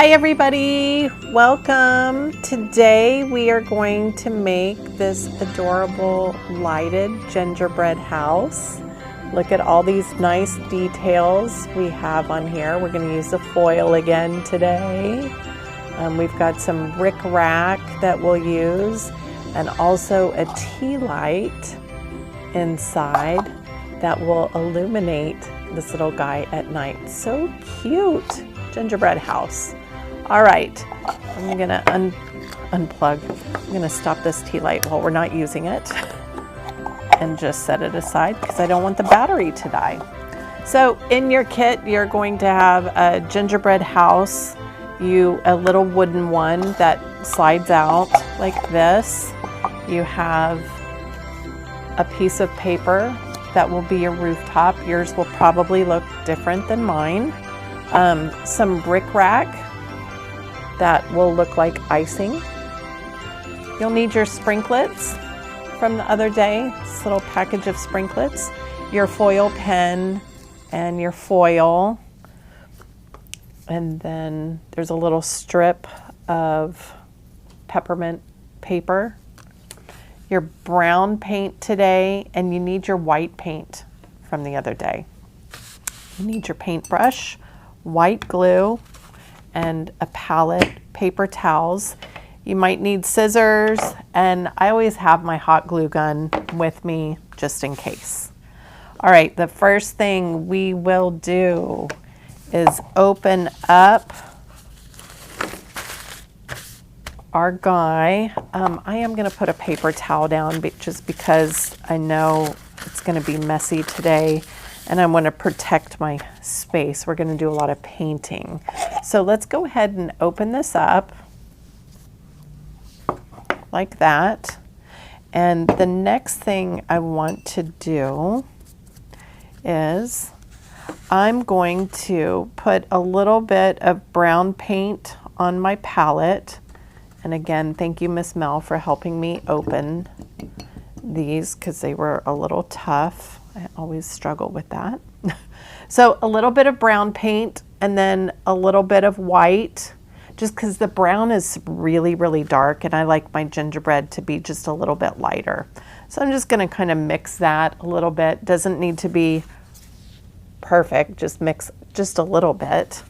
Hi everybody, welcome. Today we are going to make this adorable lighted gingerbread house. Look at all these nice details we have on here. We're going to use the foil again today. We've got some rickrack that we'll use, and also a tea light inside that will illuminate this little guy at night. So cute. Gingerbread house. All right, I'm gonna unplug. I'm gonna stop this tea light while we're not using it and just set it aside because I don't want the battery to die. So in your kit, you're going to have a gingerbread house, a little wooden one that slides out like this. You have a piece of paper that will be your rooftop. Yours will probably look different than mine. Some rickrack that will look like icing. You'll need your sprinklets from the other day, this little package of sprinklets, your foil pen and your foil, and then there's a little strip of peppermint paper, your brown paint today, and you need your white paint from the other day. You need your paintbrush, white glue, and a palette, paper towels. You might need scissors, and I always have my hot glue gun with me just in case. All right, the first thing we will do is open up our guy. I am gonna put a paper towel down just because I know it's gonna be messy today, and I want to protect my space. We're going to do a lot of painting. So let's go ahead and open this up like that. And the next thing I want to do is I'm going to put a little bit of brown paint on my palette. And again, thank you, Miss Mel, for helping me open these because they were a little tough. I always struggle with that. So a little bit of brown paint and then a little bit of white, just because the brown is really, really dark and I like my gingerbread to be just a little bit lighter. So I'm just going to kind of mix that a little bit. Doesn't need to be perfect, just mix just a little bit.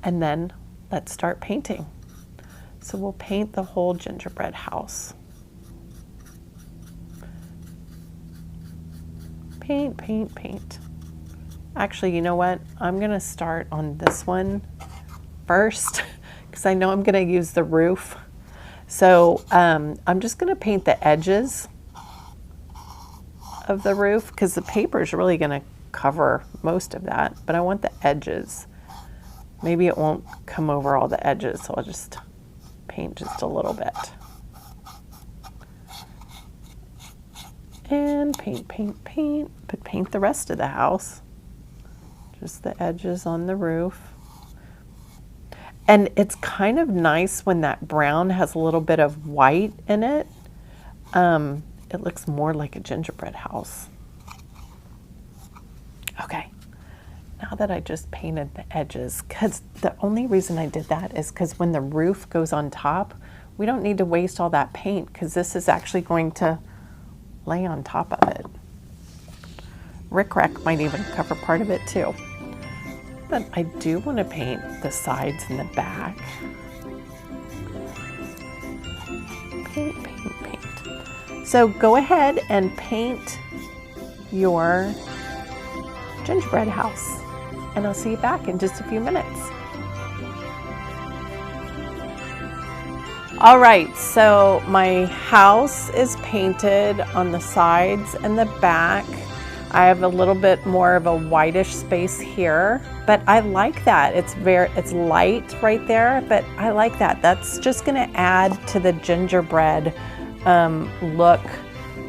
And then let's start painting. So we'll paint the whole gingerbread house. Paint, paint, paint. Actually, you know what? I'm gonna start on this one first because I know I'm gonna use the roof. So I'm just gonna paint the edges of the roof because the paper is really gonna cover most of that, but I want the edges. Maybe it won't come over all the edges, so I'll just paint just a little bit. And paint, paint, paint, but paint the rest of the house. Just the edges on the roof. And it's kind of nice when that brown has a little bit of white in it. It looks more like a gingerbread house. Okay, now that I just painted the edges, because the only reason I did that is because when the roof goes on top, we don't need to waste all that paint because this is actually going to lay on top of it. Rickrack might even cover part of it too. But I do want to paint the sides and the back. Paint, paint, paint. So go ahead and paint your gingerbread house. And I'll see you back in just a few minutes. All right, so my house is painted on the sides and the back. I have a little bit more of a whitish space here, but I like that. It's light right there, but I like that. That's just gonna add to the gingerbread look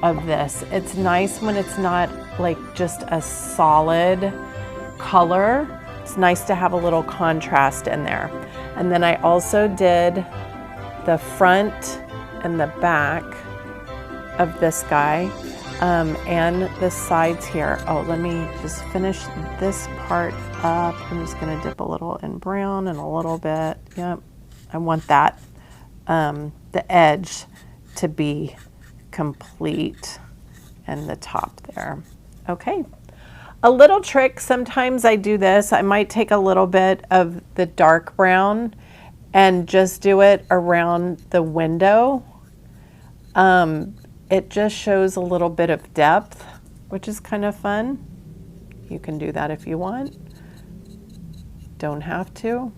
of this. It's nice when it's not like just a solid color. It's nice to have a little contrast in there. And then I also did the front and the back of this guy and the sides here. Oh, let me just finish this part up. I'm just gonna dip a little in brown and a little bit. Yep, I want that, the edge to be complete and the top there. Okay. A little trick, sometimes I do this. I might take a little bit of the dark brown and just do it around the window. It just shows a little bit of depth, which is kind of fun. You can do that if you want. Don't have to,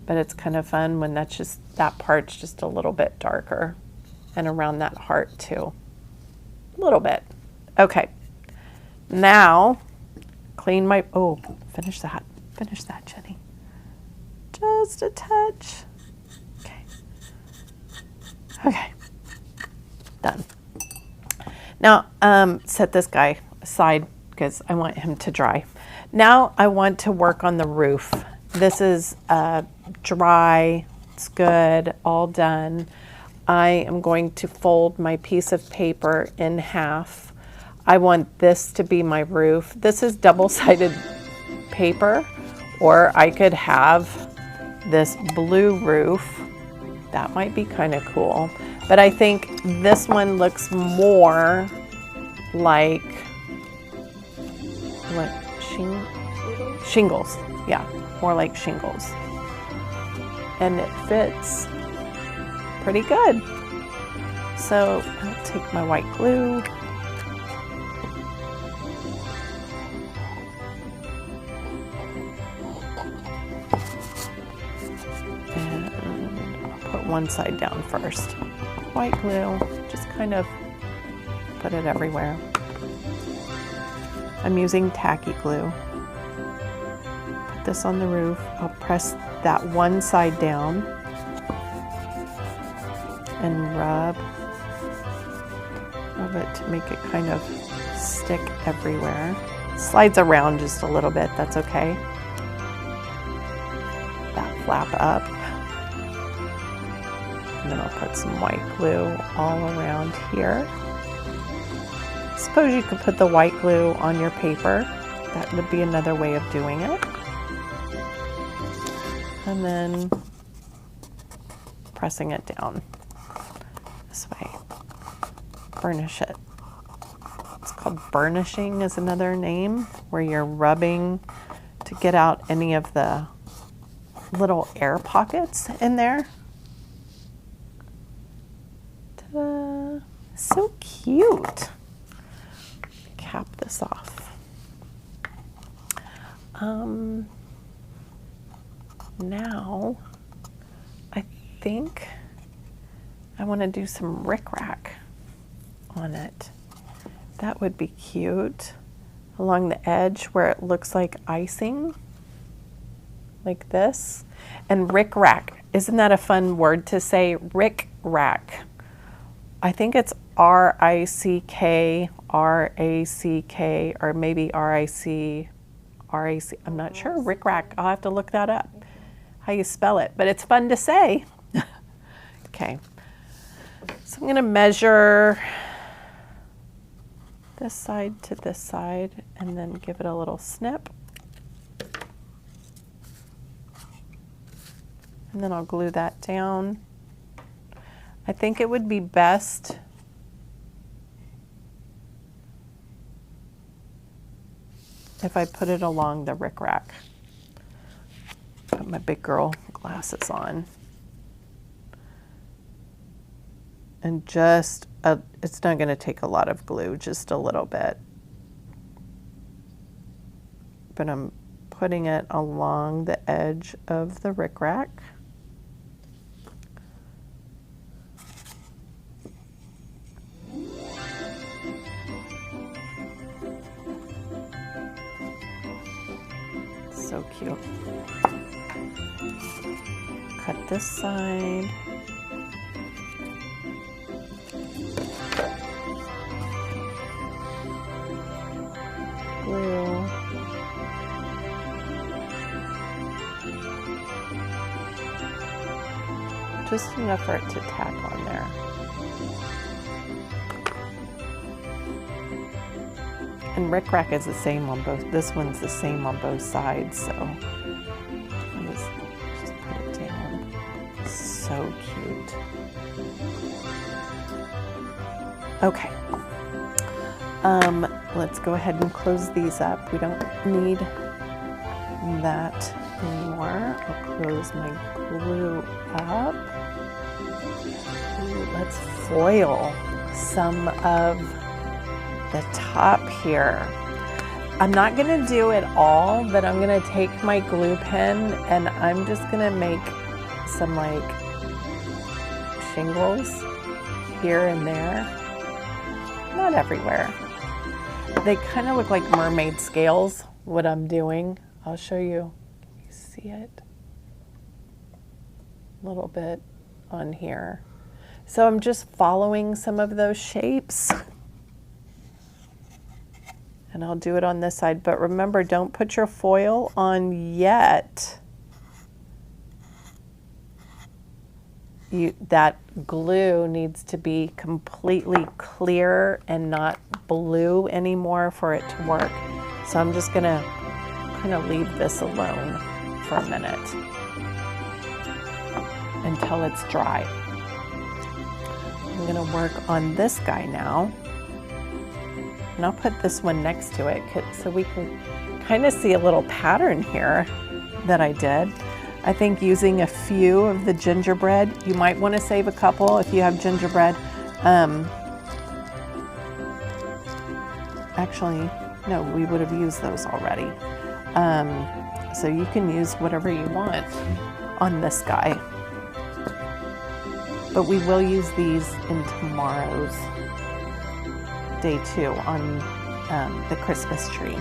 but it's kind of fun when that's just, that part's just a little bit darker, and around that heart too. A little bit. Okay. Now, clean my, oh, finish that, Jenny. Just a touch. Okay. Okay. Done. Now, set this guy aside because I want him to dry. Now I want to work on the roof. This is dry, it's good, all done. I am going to fold my piece of paper in half. I want this to be my roof. This is double-sided paper, or I could have this blue roof. That might be kind of cool. But I think this one looks more like what, shingles. Yeah, more like shingles. And it fits pretty good. So I'll take my white glue. And I'll put one side down first. White glue, just kind of put it everywhere. I'm using tacky glue. Put this on the roof. I'll press that one side down and rub it to make it kind of stick everywhere. Slides around just a little bit, that's okay. That flap up. And then I'll put some white glue all around here. Suppose you could put the white glue on your paper. That would be another way of doing it. And then pressing it down this way. Burnish it. It's called burnishing is another name, where you're rubbing to get out any of the little air pockets in there. Ta-da! So cute. Cap this off. Now I think I want to do some rickrack on it. That would be cute along the edge where it looks like icing, like this. And rickrack, isn't that a fun word to say? Rickrack. I think it's R-I-C-K, R-A-C-K, or maybe R-I-C, R-A-C. I'm not sure. Rickrack. I'll have to look that up, how you spell it. But it's fun to say. Okay. So I'm going to measure this side to this side and then give it a little snip. And then I'll glue that down. I think it would be best if I put it along the rickrack. Put my big girl glasses on. And just, it's not going to take a lot of glue, just a little bit. But I'm putting it along the edge of the rickrack. So cute. Cut this side. Glue. Just enough for it to tack on there. And rickrack is the same on both. This one's the same on both sides, so I'll just put it down. So cute. Okay. Let's go ahead and close these up. We don't need that anymore. I'll close my glue up. Ooh, let's foil some of the top here. I'm not gonna do it all, but I'm gonna take my glue pen and I'm just gonna make some like shingles here and there. Not everywhere. They kind of look like mermaid scales, what I'm doing. I'll show you. Can you see it? A little bit on here. So I'm just following some of those shapes. And I'll do it on this side, but remember, don't put your foil on yet. That glue needs to be completely clear and not blue anymore for it to work. So I'm just gonna kind of leave this alone for a minute until it's dry. I'm gonna work on this guy now. And I'll put this one next to it so we can kind of see a little pattern here that I did. I think using a few of the gingerbread, you might want to save a couple if you have gingerbread. Actually, no, we would have used those already. So you can use whatever you want on this guy. But we will use these in tomorrow's day 2 on the Christmas tree.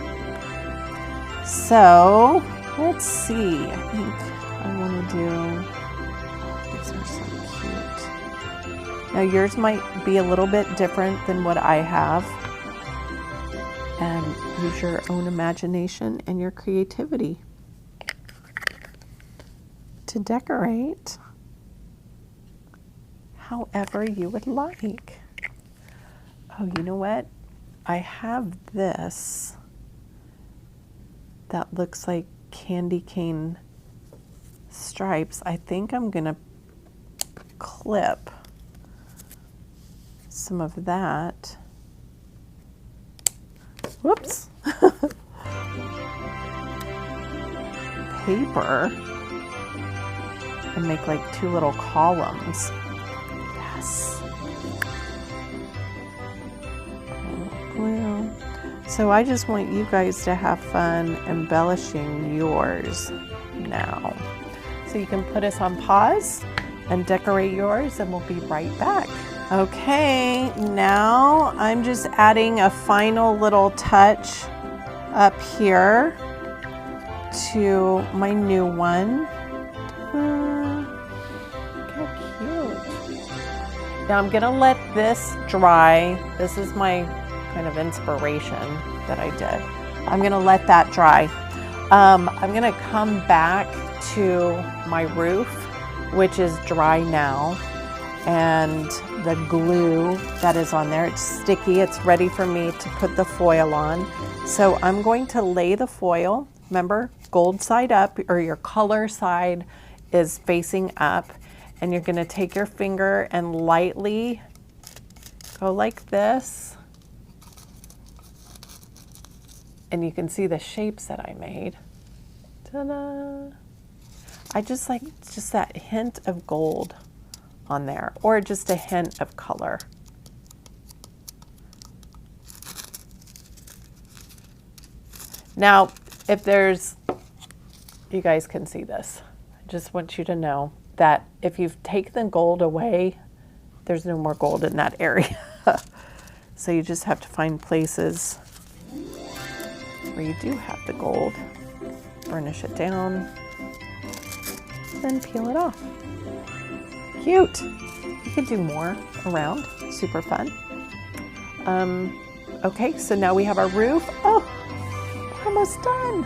So let's see. I think I want to do, oh, these are so cute. Now yours might be a little bit different than what I have. And use your own imagination and your creativity to decorate however you would like. Oh, you know what? I have this that looks like candy cane stripes. I think I'm gonna clip some of that. Whoops. Paper and make like 2 little columns. Yes. Glue. So I just want you guys to have fun embellishing yours now. So you can put us on pause and decorate yours and we'll be right back. Okay, now I'm just adding a final little touch up here to my new one. Look how cute. Now I'm gonna let this dry. This is my kind of inspiration that I did. I'm gonna let that dry. I'm gonna come back to my roof, which is dry now, and the glue that is on there, it's sticky, it's ready for me to put the foil on. So I'm going to lay the foil, remember, gold side up, or your color side is facing up, and you're gonna take your finger and lightly go like this. And you can see the shapes that I made. Ta-da! I just like just that hint of gold on there, or just a hint of color. Now, if there's, you guys can see this. I just want you to know that if you've taken the gold away, there's no more gold in that area. So you just have to find places where you do have the gold, burnish it down, then peel it off. Cute. You could do more around, super fun. Okay, so now we have our roof. Oh, we're almost done.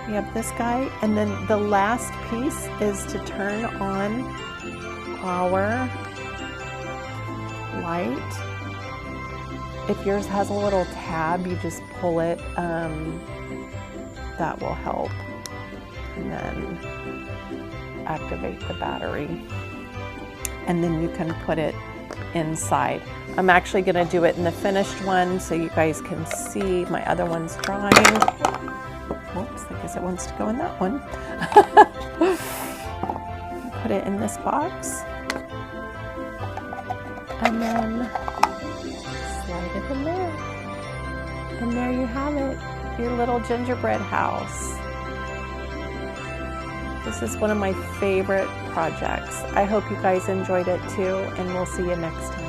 We have this guy, and then the last piece is to turn on our light if yours has a little tab, you just pull it. That will help. And then activate the battery. And then you can put it inside. I'm actually going to do it in the finished one so you guys can see. My other one's drying. Whoops, I guess it wants to go in that one. Put it in this box. And then slide it in there. And there you have it, your little gingerbread house. This is one of my favorite projects. I hope you guys enjoyed it too, and we'll see you next time.